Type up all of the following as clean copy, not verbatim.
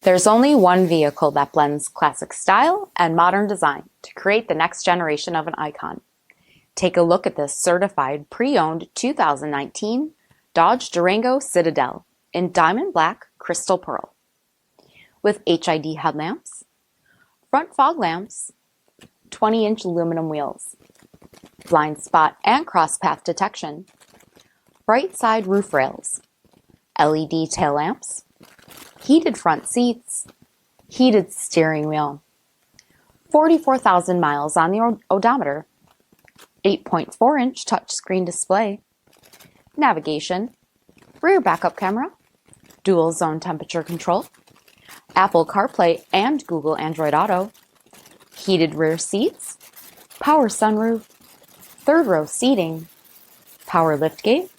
There's only one vehicle that blends classic style and modern design to create the next generation of an icon. Take a look at this certified pre-owned 2019 Dodge Durango Citadel in diamond black crystal pearl. With HID headlamps, front fog lamps, 20-inch aluminum wheels, blind spot and cross path detection, bright side roof rails, LED tail lamps, heated front seats, heated steering wheel, 44,000 miles on the odometer, 8.4-inch touchscreen display, navigation, rear backup camera, dual zone temperature control, Apple CarPlay and Google Android Auto, heated rear seats, power sunroof, third row seating, power liftgate,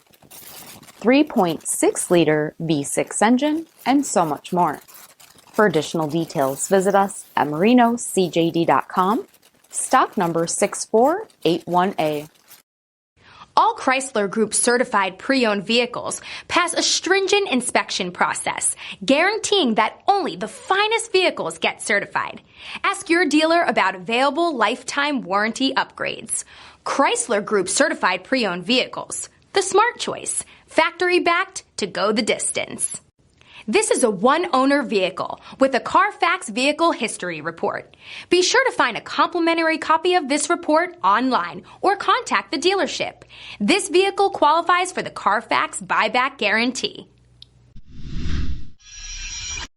3.6-liter V6 engine, and so much more. For additional details, visit us at marinocjd.com, stock number 6481A. All Chrysler Group certified pre-owned vehicles pass a stringent inspection process, guaranteeing that only the finest vehicles get certified. Ask your dealer about available lifetime warranty upgrades. Chrysler Group certified pre-owned vehicles, the smart choice, factory backed to go the distance. This is a one-owner vehicle with a Carfax Vehicle History Report. Be sure to find a complimentary copy of this report online or contact the dealership. This vehicle qualifies for the Carfax Buyback Guarantee.